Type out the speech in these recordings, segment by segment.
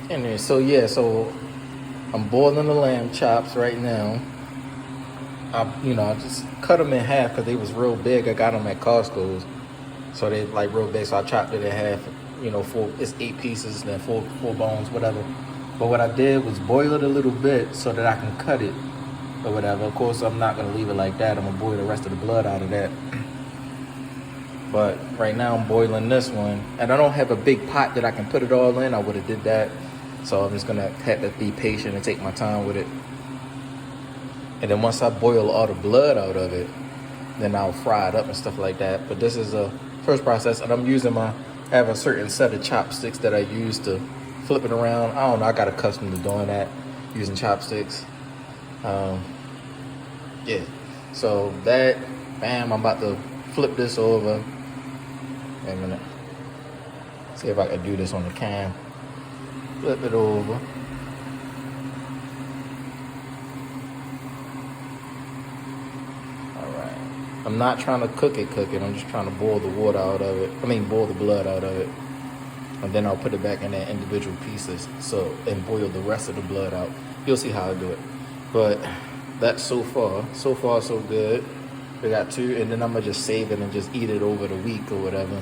Anyway, so yeah, so I'm boiling the lamb chops right now. I just cut them in half because they was real big. I got them at Costco's, so they like real big. So I chopped it in half. It's 8 pieces, then four bones, whatever. But what I did was boil it a little bit so that I can cut it or whatever. Of course, I'm not gonna leave it like that. I'm gonna boil the rest of the blood out of that. But right now I'm boiling this one, and I don't have a big pot that I can put it all in. I would have did that, so I'm just gonna have to be patient and take my time with it. And then once I boil all the blood out of it, then I'll fry it up and stuff like that. But this is a first process, and I have a certain set of chopsticks that I use to flip it around. I don't know, I got accustomed to doing that, using chopsticks. Yeah, so that, bam, I'm about to flip this over. Wait a minute. See if I can do this on the cam. Flip it over. Alright. I'm not trying to cook it. I'm just trying to boil the water out of it. Boil the blood out of it. And then I'll put it back in their individual pieces. And boil the rest of the blood out. You'll see how I do it. But that's so far so good. We got 2, and then I'm gonna just save it and just eat it over the week or whatever.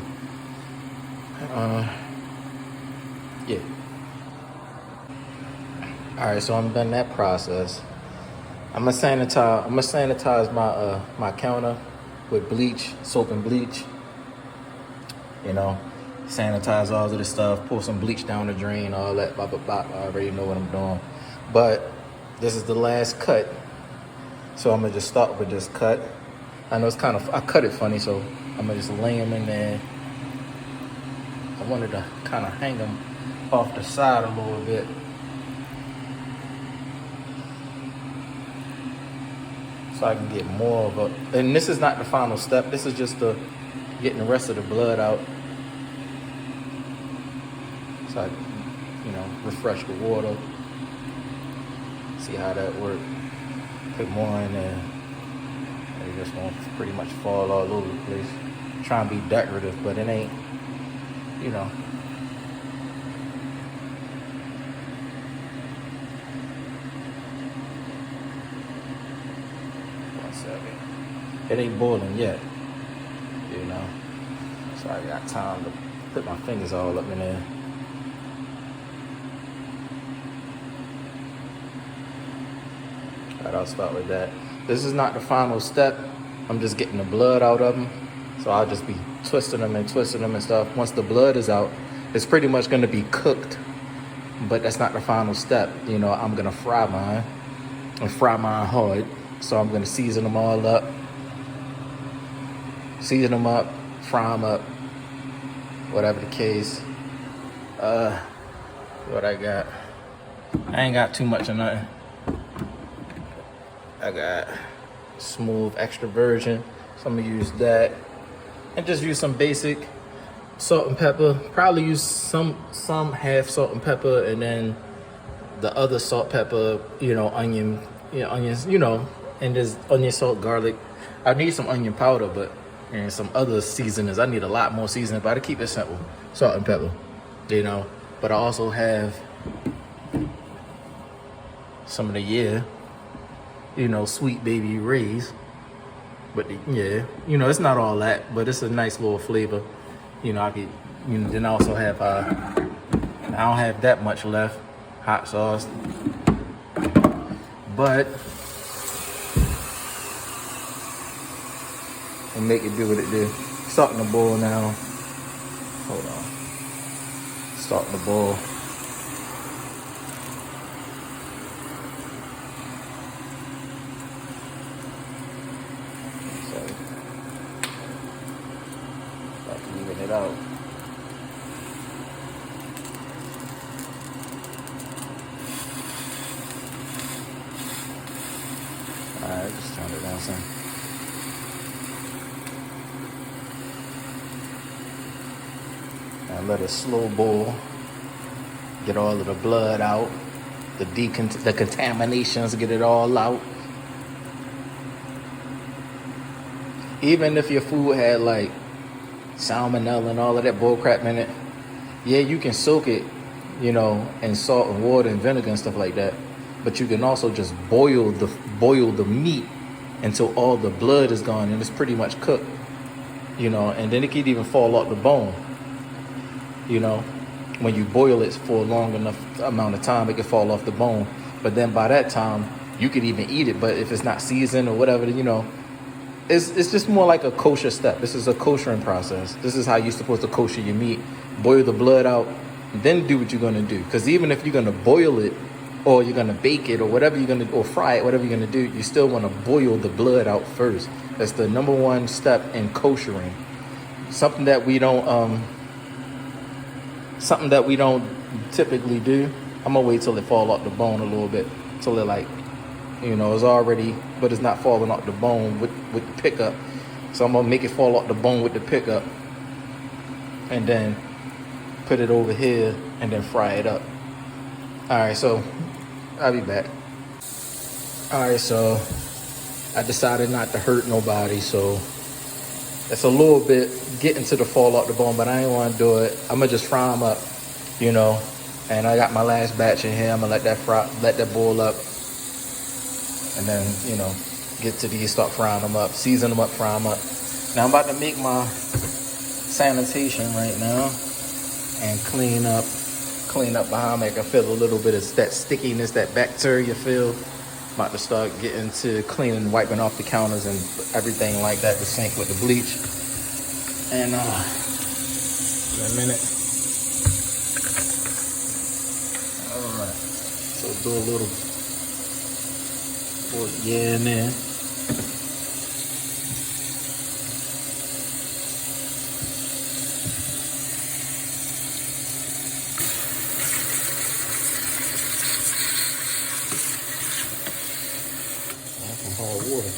Yeah. All right, so I'm done that process. I'm gonna sanitize my counter with bleach, soap and bleach. Sanitize all of this stuff. Pour some bleach down the drain, all that. Blah blah blah. I already know what I'm doing. But this is the last cut, so I'm gonna just start with this cut. I know I cut it funny, so I'm gonna just lay them in there. I wanted to kind of hang them off the side a little bit. So I can get more of a, and this is not the final step. This is just getting the rest of the blood out. So I, refresh the water. See how that works. Put more in there. They just won't pretty much fall all over the place. Try and be decorative, but it ain't, One second. It ain't boiling yet, So I got time to put my fingers all up in there. Alright, I'll start with that. This is not the final step. I'm just getting the blood out of them. So I'll just be twisting them and stuff. Once the blood is out, it's pretty much going to be cooked. But that's not the final step. I'm going to fry mine. And fry mine hard. So I'm going to season them all up. Season them up. Fry them up. Whatever the case. What I got? I ain't got too much of nothing. I got smooth extra virgin, so I'm gonna use that, and just use some basic salt and pepper. Probably use some half salt and pepper, and then the other salt, pepper, onions, and just onion, salt, garlic. I need some onion powder, and some other seasonings. I need a lot more seasoning, but I keep it simple, salt and pepper, But I also have some of the Sweet Baby Ray's. But it's not all that, but it's a nice little flavor. I could, then I also have, I don't have that much left, hot sauce. But, and make it do what it do. Salt in the bowl now. Hold on. Salt in the bowl. It out. Alright, just turn it down some. And let it slow boil. Get all of the blood out. The contaminations, get it all out. Even if your food had like salmonella and all of that bull crap in it, yeah, you can soak it and salt and water and vinegar and stuff like that. But you can also just boil the meat until all the blood is gone and it's pretty much cooked, and then it could even fall off the bone. When you boil it for a long enough amount of time, it can fall off the bone. But then by that time, you could even eat it. But if it's not seasoned or whatever, it's just more like a kosher step. This is a koshering process. This is how you're supposed to kosher your meat. Boil the blood out, then do what you're going to do. Because even if you're going to boil it, or you're going to bake it, or whatever you're going to, or fry it, whatever you're going to do, you still want to boil the blood out first. That's the number one step in koshering. Something that we don't typically do. I'm going to wait till it fall off the bone a little bit. Till it it's already, but it's not falling off the bone with the pickup. So I'm going to make it fall off the bone with the pickup. And then put it over here and then fry it up. Alright, so I'll be back. Alright, so I decided not to hurt nobody. So it's a little bit getting to the fall off the bone, but I ain't want to do it. I'm going to just fry them up, And I got my last batch in here. I'm going to let that boil up. And then, get to these, start frying them up, season them up, fry them up. Now I'm about to make my sanitation right now and clean up behind me. I can feel a little bit of that stickiness, that bacteria feel. About to start getting to cleaning, wiping off the counters and everything like that, the sink with the bleach. And in a minute. All right. So do a little. Yeah, and then some hard water.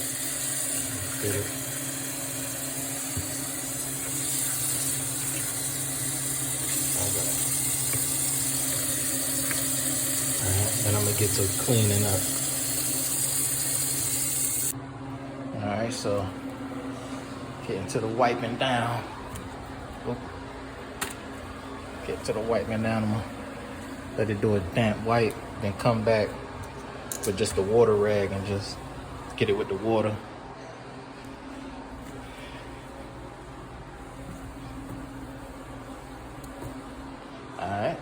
Get it. All right, then I'm gonna get to cleaning up. Alright, so getting to the wiping down. Get to the wiping down. I'm gonna let it do a damp wipe, then come back with just the water rag and just get it with the water. Alright.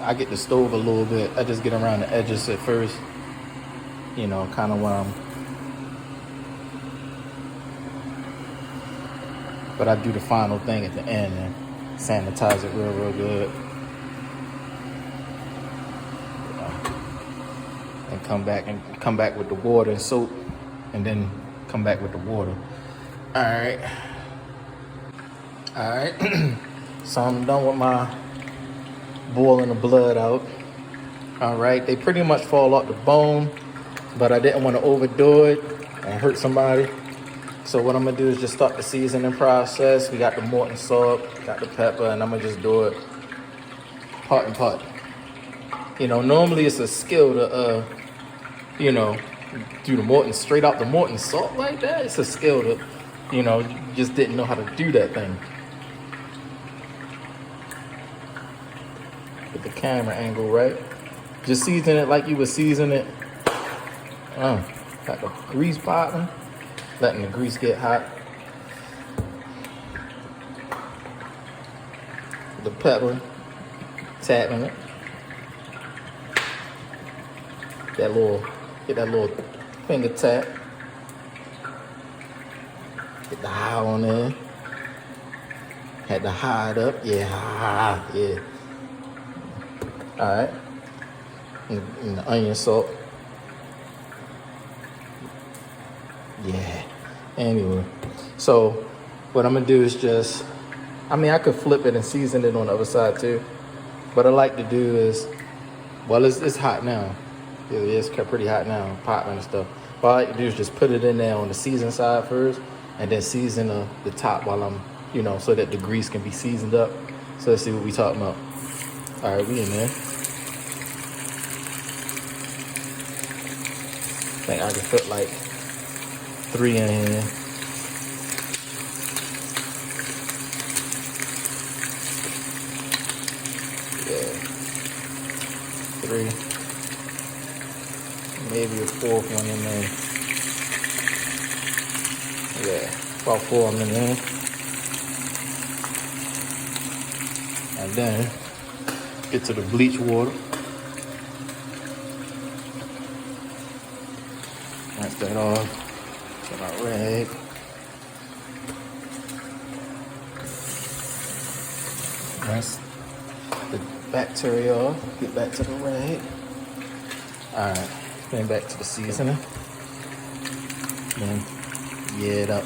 I get the stove a little bit. I just get around the edges at first. Kind of where I'm. But I do the final thing at the end and sanitize it real good. And come back with the water and soap, and then come back with the water. All right. So I'm done with my boiling the blood out. All right, they pretty much fall off the bone, but I didn't want to overdo it and hurt somebody. So what I'm gonna do is just start the seasoning process. We got the Morton salt, got the pepper, and I'm gonna just do it part and part. Normally it's a skill to, do the Morton straight out the Morton salt like that. It's a skill to, you just didn't know how to do that thing. Get the camera angle right. Just season it like you would season it. Got the grease popping. Letting the grease get hot. The pepper, tapping it. Get that little finger tap. Get the high on there. Had the hide up, yeah. All right. And the onion salt. Yeah. Anyway, so what I'm gonna do is just, I could flip it and season it on the other side too. What I like to do is, well, it's hot now. It's pretty hot now, popping and stuff. What I like to do is just put it in there on the seasoned side first, and then season the top while I'm, so that the grease can be seasoned up. So let's see what we talking about. All right, we in there. I think I can put like 3 in here. Yeah. 3. Maybe a 4th one in there. Yeah, about 4 of them in there. And then get to the bleach water. Rinse that off. Get our rag. Rinse the bacteria off. Get back to the rag. Alright, then back to the seasoning. Then it up.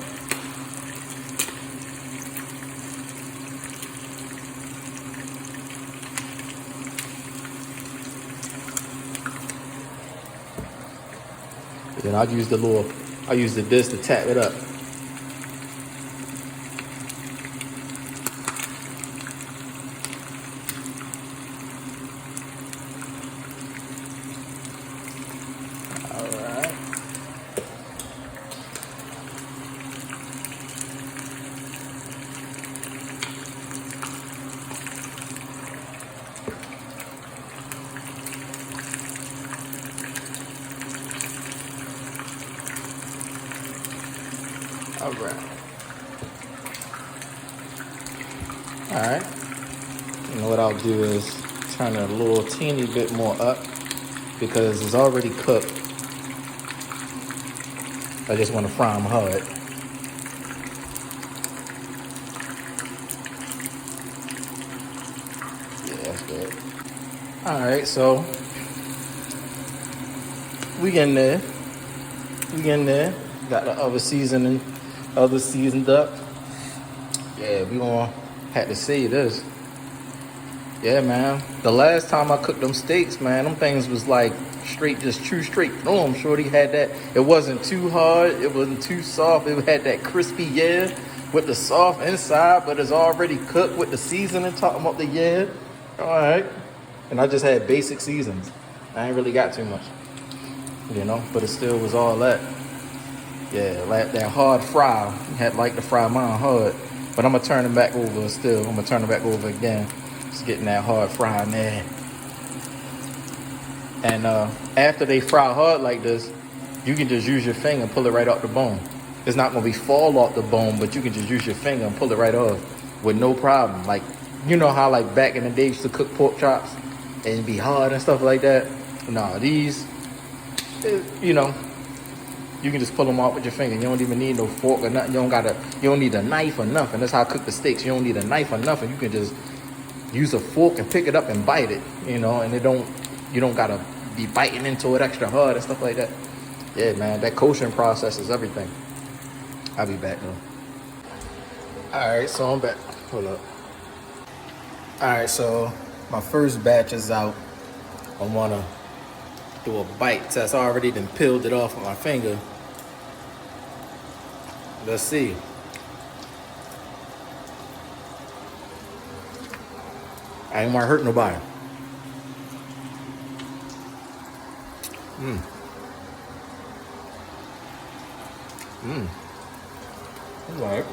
Then I'll use the disc to tap it up. Alright. Alright. And what I'll do is turn it a little teeny bit more up because it's already cooked. I just want to fry them hard. Yeah, that's good. Alright, so we in there. Got the other seasoning, seasoned up. Yeah, we gonna have to say this. Yeah, man. The last time I cooked them steaks, man, them things was like straight, just true straight. Oh, I'm sure he had that. It wasn't too hard. It wasn't too soft. It had that crispy, with the soft inside, but it's already cooked with the seasoning, talking about the All right. And I just had basic seasons. I ain't really got too much, but it still was all that. Yeah, like that hard fry. I had like to fry mine hard. But I'm going to turn it back over still. I'm going to turn it back over again. Just getting that hard fry in there. And after they fry hard like this, you can just use your finger and pull it right off the bone. It's not going to be fall off the bone, but you can just use your finger and pull it right off with no problem. Like, you know how like back in the day you used to cook pork chops and it'd be hard and stuff like that? Nah, these, you can just pull them off with your finger. You don't even need no fork or nothing. You don't need a knife or nothing. That's how I cook the steaks. You don't need a knife or nothing. You can just use a fork and pick it up and bite it, and you don't gotta be biting into it extra hard and stuff like that. Yeah, man, that kosher process is everything. I'll be back though. All right, so I'm back. Hold up. All right, so my first batch is out. I wanna do a bite test. I already done peeled it off with my finger. Let's see. I ain't want to hurt nobody. All right.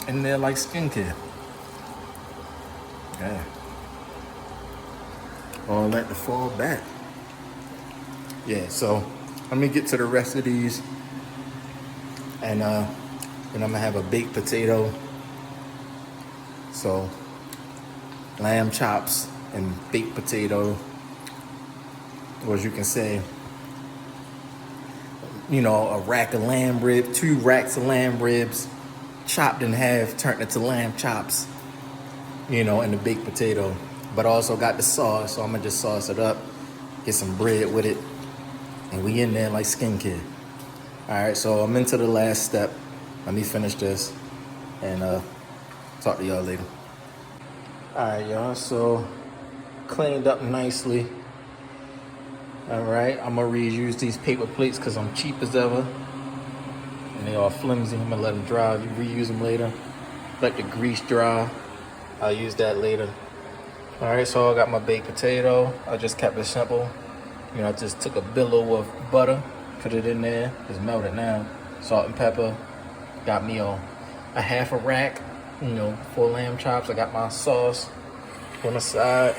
And they're like skincare. Yeah. All that to fall back. Yeah, so let me get to the rest of these. And then I'm gonna have a baked potato. So lamb chops and baked potato. Or as you can say, a rack of lamb ribs, 2 racks of lamb ribs, chopped in half, turned into lamb chops, and the baked potato. But I also got the sauce, so I'm gonna just sauce it up, get some bread with it, and we in there like skincare. All right, so I'm into the last step. Let me finish this and talk to y'all later. All right, y'all, so cleaned up nicely. All right, I'm gonna reuse these paper plates because I'm cheap as ever. And they all flimsy. I'm gonna let them dry. You reuse them later. Let the grease dry. I'll use that later. All right, so I got my baked potato. I just kept it simple. I just took a billow of butter, put it in there. It's melted now. salt and pepper. Got me a half a rack, 4 lamb chops. I got my sauce on the side,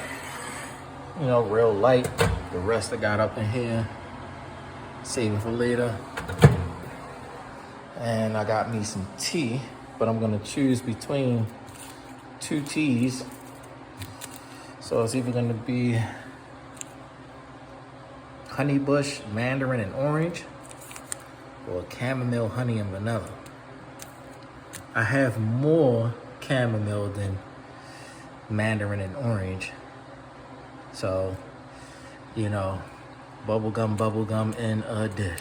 real light. The rest I got up in here, saving for later. And I got me some tea, but I'm gonna choose between 2 teas. So it's either gonna be honey bush, mandarin, and orange, or chamomile, honey, and vanilla. I have more chamomile than mandarin and orange. So, bubblegum in a dish.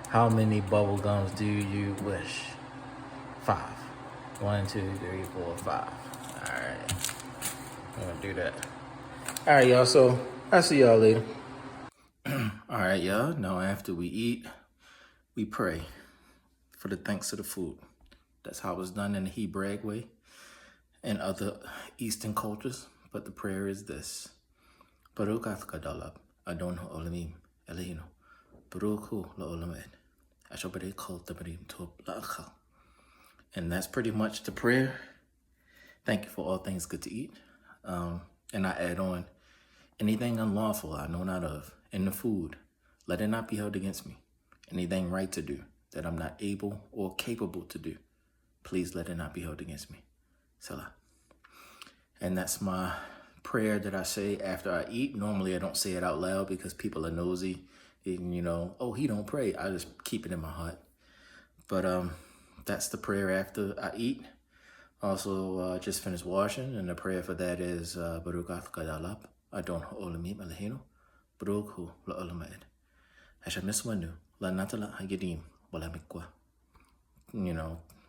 How many bubble gums do you wish? 5. 1, 2, 3, 4, 5. All right, I'm gonna do that. All right, y'all, so I'll see y'all later. All right, y'all, now after we eat, we pray for the thanks of the food. That's how it's done in the Hebraic way and other Eastern cultures. But the prayer is this. Baruch atah Adon ha'olamim Eloheinu. Baruch hu la'olam ed. Asher barei kol dabarim tov la'achal. And that's pretty much the prayer. Thank you for all things good to eat. And I add on, anything unlawful I know not of in the food, let it not be held against me. Anything right to do that I'm not able or capable to do, please let it not be held against me. Salah. And that's my prayer that I say after I eat. Normally I don't say it out loud because people are nosy. And, oh, he don't pray. I just keep it in my heart. But that's the prayer after I eat. Also, just finished washing, and the prayer for that is Baruch atah Adon ha'olamim Eloheinu. Baruch hu la'olam ed. Asher miswanu la'natala hayadim wala mikwa.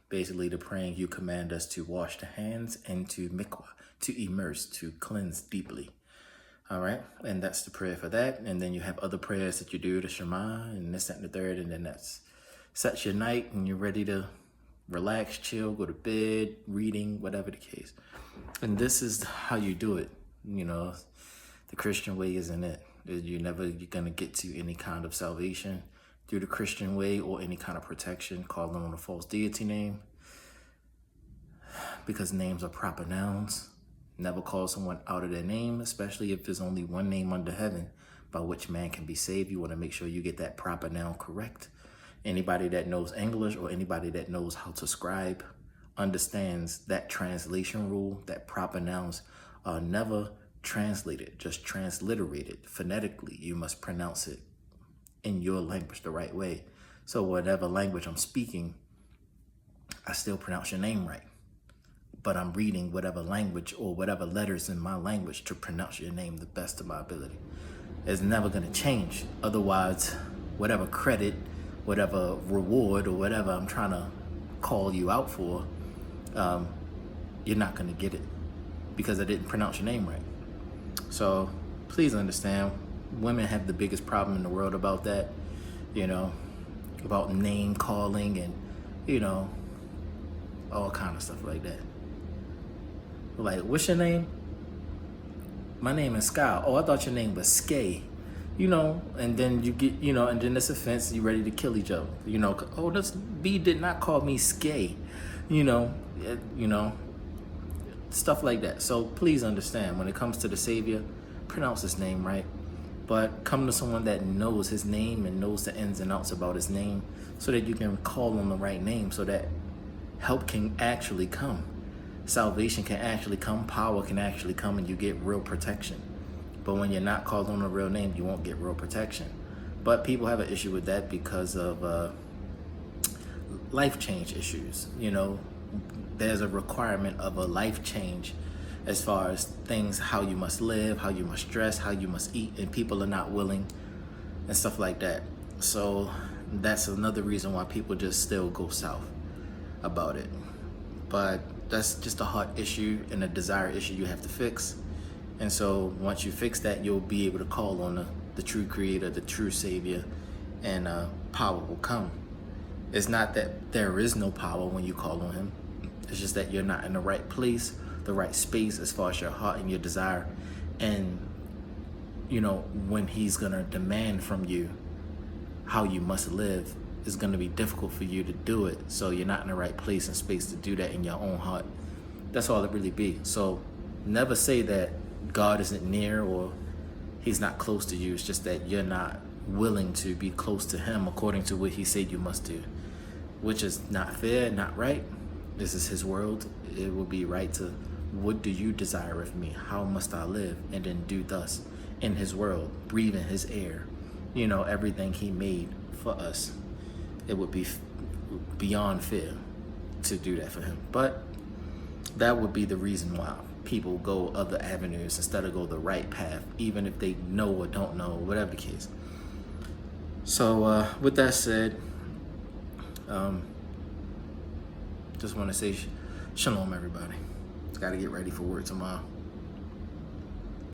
Basically the praying you command us to wash the hands and to mikwa, to immerse, to cleanse deeply. All right, and that's the prayer for that. And then you have other prayers that you do, the Shema and this, that, and the third, and then that's sets your night and you're ready to relax, chill, go to bed, reading, whatever the case. And this is how you do it. The Christian way isn't it. You're gonna get to any kind of salvation through the Christian way or any kind of protection, calling on a false deity name, because names are proper nouns. Never call someone out of their name, especially if there's only one name under heaven by which man can be saved. You want to make sure you get that proper noun correct. Anybody that knows English or anybody that knows how to scribe understands that translation rule, that proper nouns are never translated, just transliterated. Phonetically, you must pronounce it in your language the right way. So whatever language I'm speaking, I still pronounce your name right. But I'm reading whatever language or whatever letters in my language to pronounce your name the best of my ability. It's never gonna change. Otherwise, whatever credit, whatever reward, or whatever I'm trying to call you out for, you're not gonna get it because I didn't pronounce your name right. So please understand, women have the biggest problem in the world about that, about name calling and, all kind of stuff like that. Like, what's your name? My name is Sky. Oh, I thought your name was Skay. And then you get, and then this offense, you ready to kill each other. Oh, this B did not call me Skay. Stuff like that. So please understand, when it comes to the Savior, pronounce his name right. But come to someone that knows his name and knows the ins and outs about his name so that you can call on the right name so that help can actually come. Salvation can actually come, power can actually come, and you get real protection. But when you're not called on a real name, you won't get real protection. But people have an issue with that because of life change issues. There's a requirement of a life change as far as things, how you must live, how you must dress, how you must eat, and people are not willing and stuff like that. So that's another reason why people just still go south about it. But that's just a heart issue and a desire issue you have to fix. And so once you fix that, you'll be able to call on the true creator, the true savior, and power will come. It's not that there is no power when you call on him. It's just that you're not in the right place, the right space as far as your heart and your desire. And, when he's gonna demand from you how you must live it's going to be difficult for you to do it. So you're not in the right place and space to do that in your own heart. That's all it really be. So never say that God isn't near or he's not close to you. It's just that you're not willing to be close to him according to what he said you must do, which is not fair, not right. This is his world. It will be right to, what do you desire of me? How must I live? And then do thus in his world, breathe in his air, everything he made for us. It would be beyond fair to do that for him. But that would be the reason why people go other avenues instead of go the right path, even if they know or don't know, whatever the case. So with that said, just want to say shalom, everybody. Got to get ready for work tomorrow.